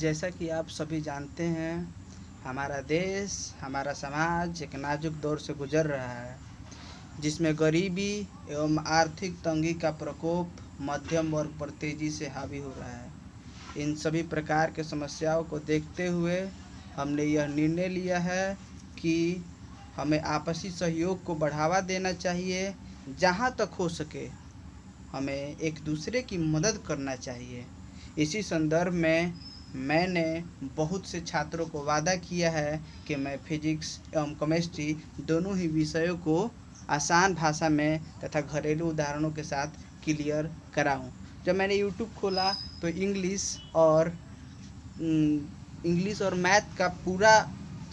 जैसा कि आप सभी जानते हैं, हमारा देश, हमारा समाज एक नाजुक दौर से गुजर रहा है, जिसमें गरीबी एवं आर्थिक तंगी का प्रकोप मध्यम वर्ग पर तेजी से हावी हो रहा है। इन सभी प्रकार के समस्याओं को देखते हुए हमने यह निर्णय लिया है कि हमें आपसी सहयोग को बढ़ावा देना चाहिए। जहाँ तक हो सके हमें एक दूसरे की मदद करना चाहिए। इसी संदर्भ में मैंने बहुत से छात्रों को वादा किया है कि मैं फिजिक्स एवं केमिस्ट्री दोनों ही विषयों को आसान भाषा में तथा घरेलू उदाहरणों के साथ क्लियर कराऊं। जब मैंने यूट्यूब खोला तो इंग्लिश और मैथ का पूरा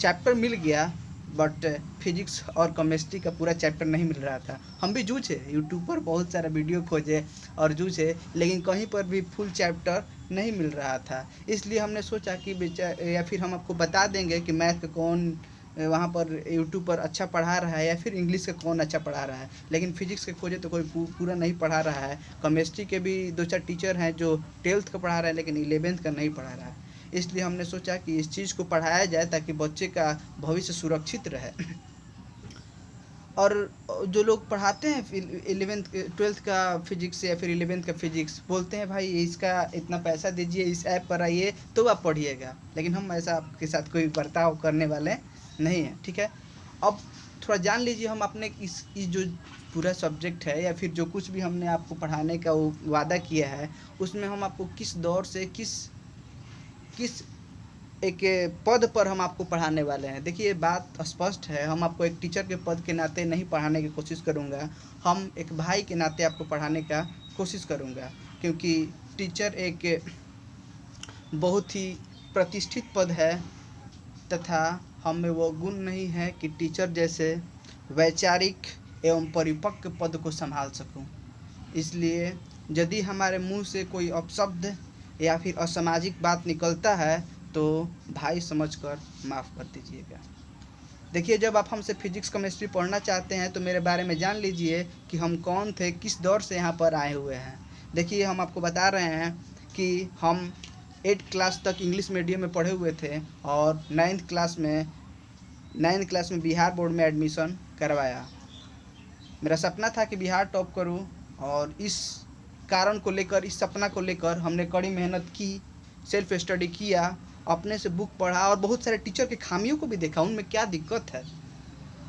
चैप्टर मिल गया, बट फिजिक्स और केमिस्ट्री का पूरा चैप्टर नहीं मिल रहा था। हम भी जूझे, यूट्यूब पर बहुत सारा वीडियो खोजे और जूझे, लेकिन कहीं पर भी फुल चैप्टर नहीं मिल रहा था। इसलिए हमने सोचा कि या फिर हम आपको बता देंगे कि मैथ का कौन वहाँ पर यूट्यूब पर अच्छा पढ़ा रहा है या फिर इंग्लिश का कौन अच्छा पढ़ा रहा है। लेकिन फिजिक्स के खोजे तो कोई पूरा नहीं पढ़ा रहा है। केमिस्ट्री के भी 2-4 टीचर हैं जो 12th का पढ़ा रहा है लेकिन 11th का नहीं पढ़ा रहा है। इसलिए हमने सोचा कि इस चीज़ को पढ़ाया जाए ताकि बच्चे का भविष्य सुरक्षित रहे। और जो लोग पढ़ाते हैं 12th का फिजिक्स या फिर 11th का फिजिक्स, बोलते हैं भाई इसका इतना पैसा दीजिए, इस ऐप पर आइए तो आप पढ़िएगा। लेकिन हम ऐसा आपके साथ कोई बर्ताव करने वाले नहीं हैं, ठीक है। अब थोड़ा जान लीजिए, हम अपने इस जो पूरा सब्जेक्ट है या फिर जो कुछ भी हमने आपको पढ़ाने का वो वादा किया है, उसमें हम आपको किस दौर से किस एक पद पर हम आपको पढ़ाने वाले हैं। देखिए बात स्पष्ट है, हम आपको एक टीचर के पद के नाते नहीं पढ़ाने की कोशिश करूंगा, हम एक भाई के नाते आपको पढ़ाने का कोशिश करूंगा। क्योंकि टीचर एक बहुत ही प्रतिष्ठित पद है तथा हम में वो गुण नहीं है कि टीचर जैसे वैचारिक एवं परिपक्व पद को संभाल सकूं। इसलिए यदि हमारे मुंह से कोई अपशब्द या फिर असामाजिक बात निकलता है तो भाई समझकर माफ़ कर दीजिएगा। देखिए, जब आप हमसे फिजिक्स केमिस्ट्री पढ़ना चाहते हैं तो मेरे बारे में जान लीजिए कि हम कौन थे, किस दौर से यहाँ पर आए हुए हैं। देखिए, हम आपको बता रहे हैं कि हम 8th क्लास तक इंग्लिश मीडियम में पढ़े हुए थे और 9th क्लास में बिहार बोर्ड में एडमिशन करवाया। मेरा सपना था कि बिहार टॉप करूं और इस कारण को लेकर, इस सपना को लेकर हमने कड़ी मेहनत की, सेल्फ स्टडी किया, अपने से बुक पढ़ा और बहुत सारे टीचर के खामियों को भी देखा, उनमें क्या दिक्कत है।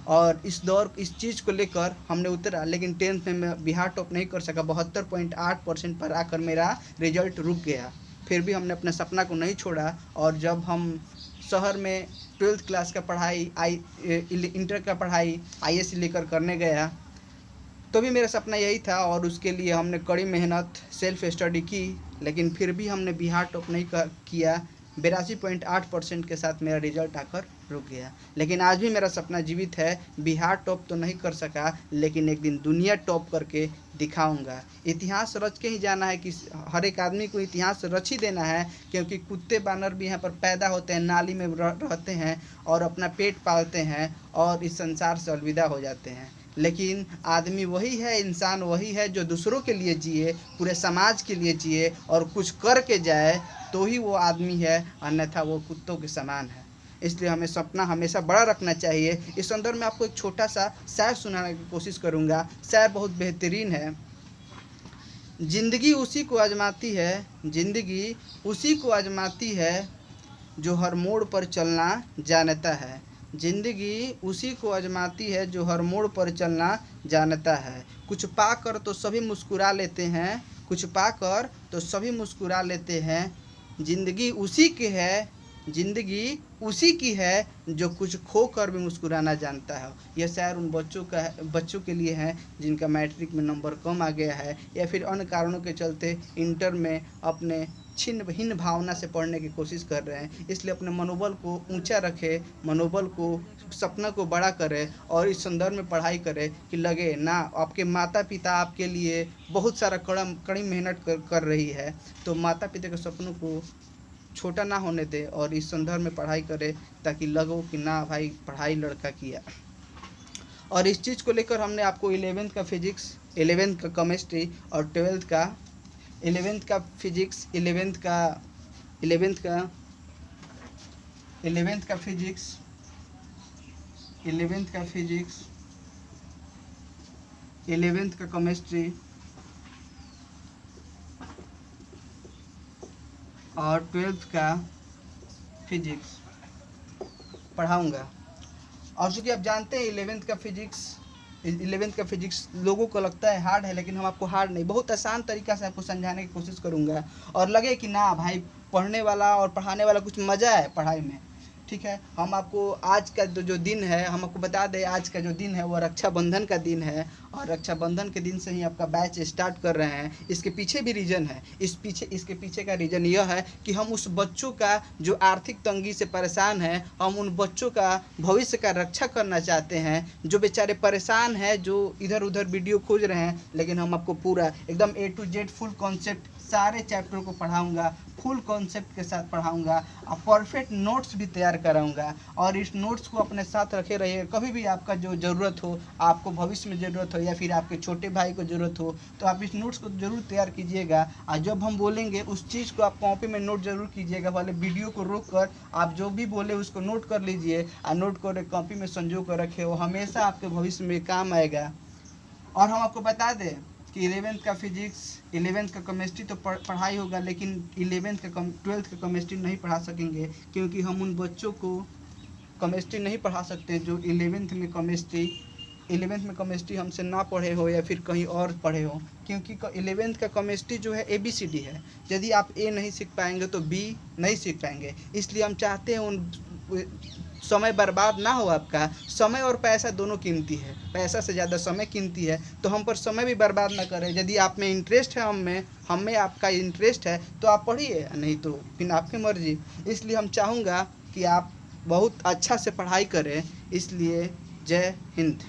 और इस चीज़ को लेकर हमने उतरा। लेकिन 10th में मैं बिहार टॉप नहीं कर सका, 72.8% पर आकर मेरा रिजल्ट रुक गया। फिर भी हमने अपने सपना को नहीं छोड़ा और जब हम शहर में 12th क्लास का पढ़ाई इंटर का पढ़ाई ISC लेकर करने गया तो भी मेरा सपना यही था और उसके लिए हमने कड़ी मेहनत, सेल्फ स्टडी की। लेकिन फिर भी हमने बिहार टॉप नहीं किया, 82.8% के साथ मेरा रिजल्ट आकर रुक गया। लेकिन आज भी मेरा सपना जीवित है, बिहार टॉप तो नहीं कर सका लेकिन एक दिन दुनिया टॉप करके दिखाऊंगा। इतिहास रच के ही जाना है कि हर एक आदमी को इतिहास रच ही देना है, क्योंकि कुत्ते बानर भी यहाँ पर पैदा होते हैं, नाली में रहते हैं और अपना पेट पालते हैं और इस संसार से अलविदा हो जाते हैं। लेकिन आदमी वही है, इंसान वही है जो दूसरों के लिए जिए, पूरे समाज के लिए जिए और कुछ करके जाए तो ही वो आदमी है, अन्यथा वो कुत्तों के समान है। इसलिए हमें सपना हमेशा बड़ा रखना चाहिए। इस संदर्भ में आपको एक छोटा सा शायर सुनाने की कोशिश करूँगा। शायर बहुत बेहतरीन है। जिंदगी उसी को आजमाती है, जिंदगी उसी को आजमाती है जो हर मोड़ पर चलना जानता है। जिंदगी उसी को आजमाती है जो हर मोड़ पर चलना जानता है। कुछ पाकर तो सभी मुस्कुरा लेते हैं, कुछ पाकर तो सभी मुस्कुरा लेते हैं। जिंदगी उसी की है, जिंदगी उसी की है जो कुछ खोकर भी मुस्कुराना जानता है। यह शायर उन बच्चों के लिए है जिनका मैट्रिक में नंबर कम आ गया है या फिर अन्य कारणों के चलते इंटर में अपने छिन्न भावना से पढ़ने की कोशिश कर रहे हैं। इसलिए अपने मनोबल को ऊंचा रखें, मनोबल को, सपना को बड़ा करें और इस संदर्भ में पढ़ाई करें कि लगे ना आपके माता पिता आपके लिए बहुत सारा कड़ी मेहनत कर रही है, तो माता पिता के सपनों को छोटा ना होने दें और इस संदर्भ में पढ़ाई करें ताकि लगो कि ना भाई पढ़ाई लड़का किया। और इस चीज़ को लेकर हमने आपको 11th का फिजिक्स, 11th का केमिस्ट्री और 11th का फिजिक्स, 11th का 11th का फिजिक्स, 11th का फिजिक्स, 11th का केमिस्ट्री और 12th का फिजिक्स पढ़ाऊँगा। और चूँकि आप जानते हैं 11th का फिजिक्स लोगों को लगता है हार्ड है, लेकिन हम आपको हार्ड नहीं, बहुत आसान तरीक़ा से आपको समझाने की कोशिश करूँगा। और लगे कि ना भाई पढ़ने वाला और पढ़ाने वाला कुछ मज़ा है पढ़ाई में, ठीक है। हम आपको आज का जो दिन है, हम आपको बता दें, आज का जो दिन है वो रक्षाबंधन का दिन है। और रक्षाबंधन के दिन से ही आपका बैच स्टार्ट कर रहे हैं। इसके पीछे भी रीज़न है, इसके पीछे का रीज़न यह है कि हम उस बच्चों का जो आर्थिक तंगी से परेशान है, हम उन बच्चों का भविष्य का रक्षा करना चाहते हैं, जो बेचारे परेशान हैं, जो इधर उधर वीडियो खोज रहे हैं। लेकिन हम आपको पूरा एकदम A to Z full concept सारे चैप्टर को पढ़ाऊँगा, फुल कॉन्सेप्ट के साथ पढ़ाऊँगा और परफेक्ट नोट्स भी तैयार कराऊँगा। और इस नोट्स को अपने साथ रखे रहिए, कभी भी आपका जो ज़रूरत हो, आपको भविष्य में ज़रूरत हो या फिर आपके छोटे भाई को ज़रूरत हो, तो आप इस नोट्स को ज़रूर तैयार कीजिएगा। और जब हम बोलेंगे उस चीज़ को आप कॉपी में नोट ज़रूर कीजिएगा। वाले वीडियो को रोक कर आप जो भी बोले उसको नोट कर लीजिए और नोट कर कॉपी में संजो कर रखे, वो हमेशा आपके भविष्य में काम आएगा। और हम आपको बता दें कि 11th का फिजिक्स, 11th का केमिस्ट्री तो पढ़ाई होगा, लेकिन 12th का केमिस्ट्री नहीं पढ़ा सकेंगे, क्योंकि हम उन बच्चों को केमिस्ट्री नहीं पढ़ा सकते जो 11th में केमिस्ट्री हमसे ना पढ़े हो या फिर कहीं और पढ़े हो। क्योंकि 11th का केमिस्ट्री जो है ABCD है, यदि आप A नहीं सीख पाएंगे तो B नहीं सीख पाएंगे। इसलिए हम चाहते हैं उन समय बर्बाद ना हो आपका। समय और पैसा दोनों कीमती है, पैसा से ज़्यादा समय कीमती है, तो हम पर समय भी बर्बाद ना करें। यदि आप में इंटरेस्ट है, हम में आपका इंटरेस्ट है तो आप पढ़िए, नहीं तो फिर आपकी मर्ज़ी। इसलिए हम चाहूँगा कि आप बहुत अच्छा से पढ़ाई करें। इसलिए जय हिंद।